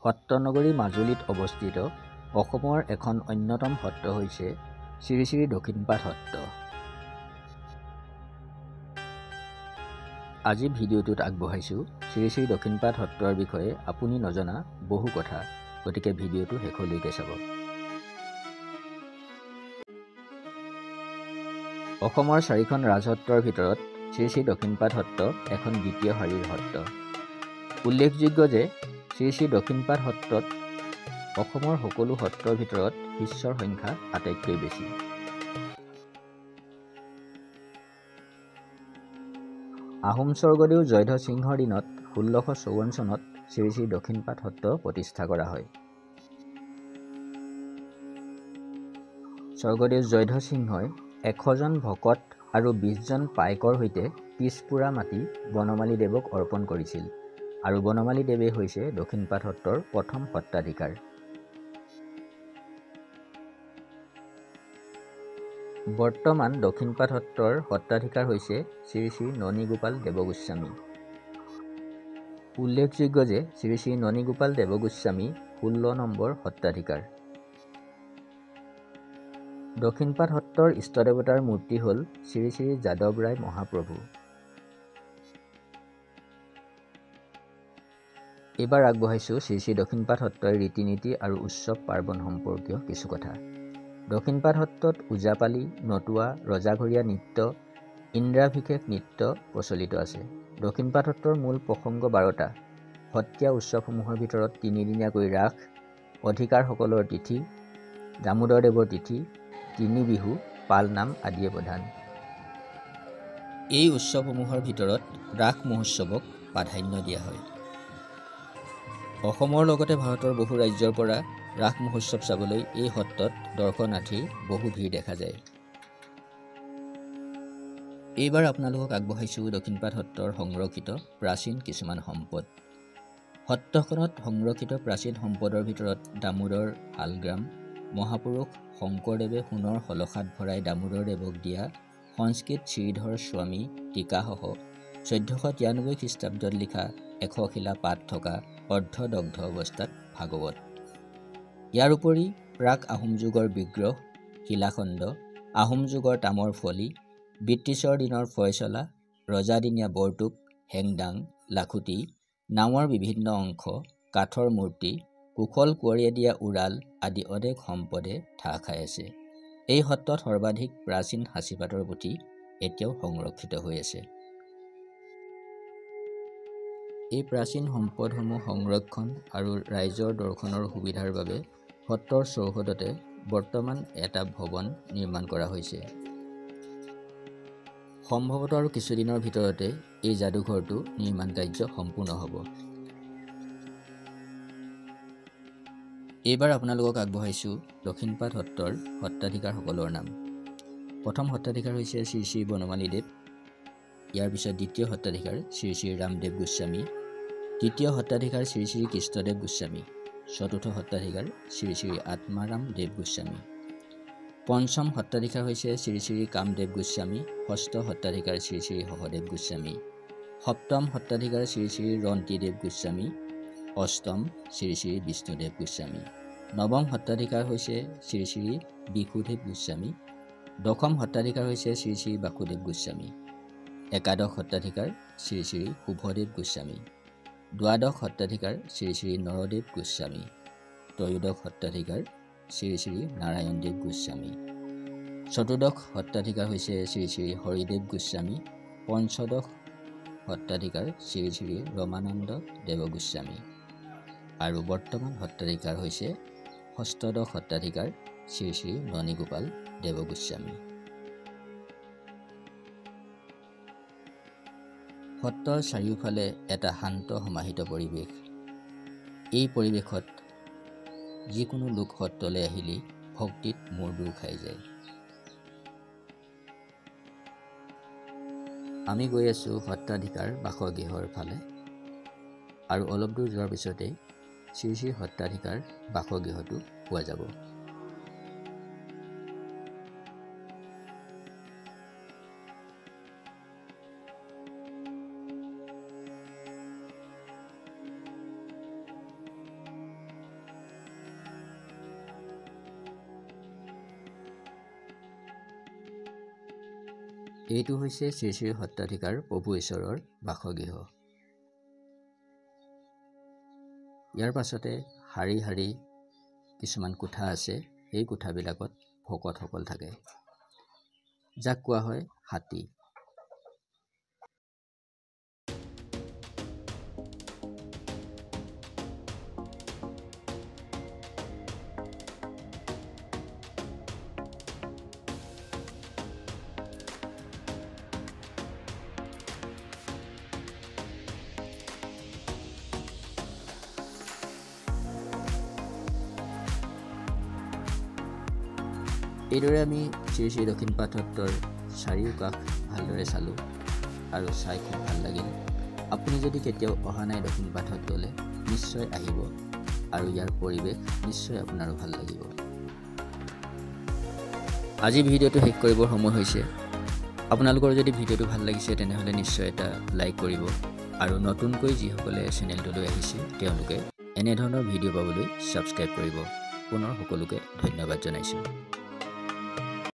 সত্ৰনগৰী মাজুলীত অৱস্থিত অসমৰ এখন অন্যতম সত্ৰ হৈছে শ্ৰী শ্ৰী দক্ষিণপাট সত্ৰ। আজি ভিডিঅ'টোত আগবঢ়াইছোঁ শ্ৰী শ্ৰী দক্ষিণপাট সত্ৰৰ বিষয়ে আপুনি নজনা বহু কথা, গতিকে ভিডিঅ'টো শেষলৈকে চাব। অসমৰ 4খন ৰাজসত্ৰৰ ভিতৰত শ্ৰী শ্ৰী দক্ষিণপাট সত্ৰ এখন দ্বিতীয় শাৰীৰ সত্ৰ। উল্লেখযোগ্য যে শ্ৰী শ্ৰী দক্ষিণপাট সত্ৰত অসমৰ সকলো সত্ৰৰ ভিতৰত শিষ্যৰ সংখ্যা আটাইতকৈ বেছি। আহোম স্বৰ্গদেউ জয়ধ্বজ সিংহৰ দিনত 1654 চনত শ্ৰী শ্ৰী দক্ষিণপাট সত্ৰ প্ৰতিষ্ঠা কৰা হয়। স্বৰ্গদেউ জয়ধ্বজ সিংহই 100 জন ভকত আৰু 20 জন পাইকৰ সৈতে পিছপুৰা মাটি বনমালী দেৱক অৰ্পণ কৰিছিল, আৰু বনমালী দেৱে হৈছে দক্ষিণপাট সত্ৰৰ প্ৰথম সত্ৰাধিকাৰ। বৰ্তমান দক্ষিণপাট সত্ৰৰ সত্ৰাধিকাৰ হৈছে শ্ৰী শ্ৰী ননীগোপাল দেৱগোস্বামী। উল্লেখযোগ্য যে শ্ৰী শ্ৰী ননীগোপাল দেৱগোস্বামী 16 নম্বৰ সত্ৰাধিকাৰ। দক্ষিণপাট সত্ৰৰ ইষ্টদেৱতাৰ মূৰ্তি হ'ল শ্ৰী শ্ৰী যাদৱ ৰায় মহাপ্ৰভু। এইবাৰ আগবঢ়াইছোঁ শ্ৰী শ্ৰী দক্ষিণপাট সত্ৰৰ ৰীতি নীতি আৰু উৎসৱ পাৰ্বণ সম্পৰ্কীয় কিছু কথা। দক্ষিণপাট সত্ৰত ওজাপালি, নটুৱা, ৰজাঘৰীয়া নৃত্য, ইন্দ্ৰাভিষেক নৃত্য প্ৰচলিত আছে। দক্ষিণপাট সত্ৰৰ মূল প্ৰসংগ 12টা। সত্ৰীয়া উৎসৱসমূহৰ ভিতৰত 3দিনীয়াকৈ ৰাস, অধিকাৰসকলৰ তিথি, দামোদৰ দেৱৰ তিথি, তিনি বিহু, পালনাম আদিয়ে প্ৰধান। এই উৎসৱসমূহৰ ভিতৰত ৰাস মহোৎসৱক প্ৰাধান্য দিয়া হয়। অসমৰ লগতে ভাৰতৰ বহু ৰাজ্যৰ পৰা ৰাস মহোৎসৱ চাবলৈ এই সত্ৰত দৰ্শনাৰ্থীৰ বহু ভিৰ দেখা যায়। এইবাৰ আপোনালোকক আগবঢ়াইছোঁ দক্ষিণপাট সত্ৰৰ সংৰক্ষিত প্ৰাচীন কিছুমান সম্পদ। সত্ৰখনত সংৰক্ষিত প্ৰাচীন সম্পদৰ ভিতৰত দামোদৰ শালগ্ৰাম, মহাপুৰুষ শংকৰদেৱে সোণৰ কলসাত ভৰাই দামোদৰ দেৱক দিয়া সংস্কৃত শ্ৰীধৰ স্বামী টীকাসহ 1493 খ্ৰীষ্টাব্দত লিখা 100 শিলা পাত থকা অৰ্ধদগ্ধ অৱস্থাত ভাগৱত। ইয়াৰ উপৰি প্ৰাক আহোম যুগৰ বিগ্ৰহ, শিলাখণ্ড, আহোম যুগৰ তামৰ ফলি, ব্ৰিটিছৰ দিনৰ ফয়চলা, ৰজাদিনীয়া বৰটোপ, হেংদাং, লাখুটি, নাৱৰ বিভিন্ন অংশ, কাঠৰ মূৰ্তি, কুশল কোঁৱৰীয়ে দিয়া উৰাল আদি অনেক সম্পদে ঠাহ খাই আছে। এই সত্ৰত সৰ্বাধিক প্ৰাচীন সাঁচিপাতৰ পুথি এতিয়াও সংৰক্ষিত হৈ আছে। এই প্ৰাচীন সম্পদসমূহ সংৰক্ষণ আৰু ৰাইজৰ দৰ্শনৰ সুবিধাৰ বাবে সত্ৰৰ চৌহদতে বৰ্তমান এটা ভৱন নিৰ্মাণ কৰা হৈছে। সম্ভৱতঃ আৰু কিছুদিনৰ ভিতৰতে এই যাদুঘৰটো নিৰ্মাণ কাৰ্য সম্পূৰ্ণ হ'ব। এইবাৰ আপোনালোকক আগবঢ়াইছোঁ দক্ষিণপাট সত্ৰৰ সত্ৰাধিকাৰসকলৰ নাম। প্ৰথম সত্ৰাধিকাৰ হৈছে শ্ৰী শ্ৰী বনমালীদেৱ। ইয়াৰ পিছত দ্বিতীয় সত্ৰাধিকাৰ শ্ৰী শ্ৰী ৰামদেৱ গোস্বামী, তৃতীয় সত্ৰাধিকাৰ শ্ৰী শ্ৰী কৃষ্ণদেৱ গোস্বামী, চতুৰ্থ সত্ৰাধিকাৰ শ্ৰী শ্ৰী আত্মাৰাম দেৱ গোস্বামী, পঞ্চম সত্ৰাধিকাৰ হৈছে শ্ৰী শ্ৰী কামদেৱ গোস্বামী, ষষ্ঠ সত্ৰাধিকাৰ শ্ৰী শ্ৰী সহদেৱ গোস্বামী, সপ্তম সত্ৰাধিকাৰ শ্ৰী শ্ৰী ৰন্তিদেৱ গোস্বামী, অষ্টম শ্ৰী শ্ৰী বিষ্ণুদেৱ গোস্বামী, নৱম সত্ৰাধিকাৰ হৈছে শ্ৰী শ্ৰী বিশুদেৱ গোস্বামী, দশম সত্ৰাধিকাৰ হৈছে শ্ৰী শ্ৰী বাসুদেৱ গোস্বামী, একাদশ সত্ৰাধিকাৰ শ্ৰী শ্ৰী শুভদেৱ গোস্বামী, দ্বাদশ সত্ৰাধিকাৰ শ্ৰী শ্ৰী নৰদেৱ গোস্বামী, ত্ৰয়োদশ সত্ৰাধিকাৰ শ্ৰী শ্ৰী নাৰায়ণদেৱ গোস্বামী, চতুৰ্দশ সত্ৰাধিকাৰ হৈছে শ্ৰী শ্ৰী হৰিদেৱ গোস্বামী, পঞ্চদশ সত্ৰাধিকাৰ শ্ৰী শ্ৰী ৰমানন্দ দেৱ গোস্বামী, আৰু বৰ্তমান সত্ৰাধিকাৰ হৈছে ষষ্ঠদশ সত্ৰাধিকাৰ শ্ৰী শ্ৰী ননীগোপাল দেৱ গোস্বামী। সত্ৰৰ চাৰিওফালে এটা শান্ত সমাহিত পৰিৱেশ। এই পৰিৱেশত যিকোনো লোক সত্ৰলৈ আহিলেই ভক্তিত মূৰদুৰ খাই যায়। আমি গৈ আছোঁ সত্ৰাধিকাৰ বাসগৃহৰ ফালে, আৰু অলপ দূৰ যোৱাৰ পিছতেই শ্ৰী শ্ৰী সত্ৰাধিকাৰ বাসগৃহটো পোৱা যাব। এইটো হৈছে শ্ৰী শ্ৰী সত্ৰাধিকাৰ প্ৰভু ঈশ্বৰৰ বাসগৃহ। ইয়াৰ পাছতে শাৰী শাৰী কিছুমান কোঠা আছে। এই কোঠাবিলাকত ভকতসকল থাকে, যাক কোৱা হয় হাতী। এইদৰে আমি শ্ৰী শ্ৰী দক্ষিণপাট সত্ৰৰ চাৰিওকাষ ভালদৰে চালোঁ আৰু চাই খুব ভাল লাগিল। আপুনি যদি কেতিয়াও অহা নাই দক্ষিণপাট সত্ৰলৈ, নিশ্চয় আহিব আৰু ইয়াৰ পৰিৱেশ নিশ্চয় আপোনাৰো ভাল লাগিব। আজি ভিডিঅ'টো শেষ কৰিবৰ সময় হৈছে। আপোনালোকৰ যদি ভিডিঅ'টো ভাল লাগিছে তেনেহ'লে নিশ্চয় এটা লাইক কৰিব আৰু নতুনকৈ যিসকলে চেনেলটোলৈ আহিছে তেওঁলোকে এনেধৰণৰ ভিডিঅ' পাবলৈ ছাবস্ক্ৰাইব কৰিব। পুনৰ সকলোকে ধন্যবাদ জনাইছোঁ।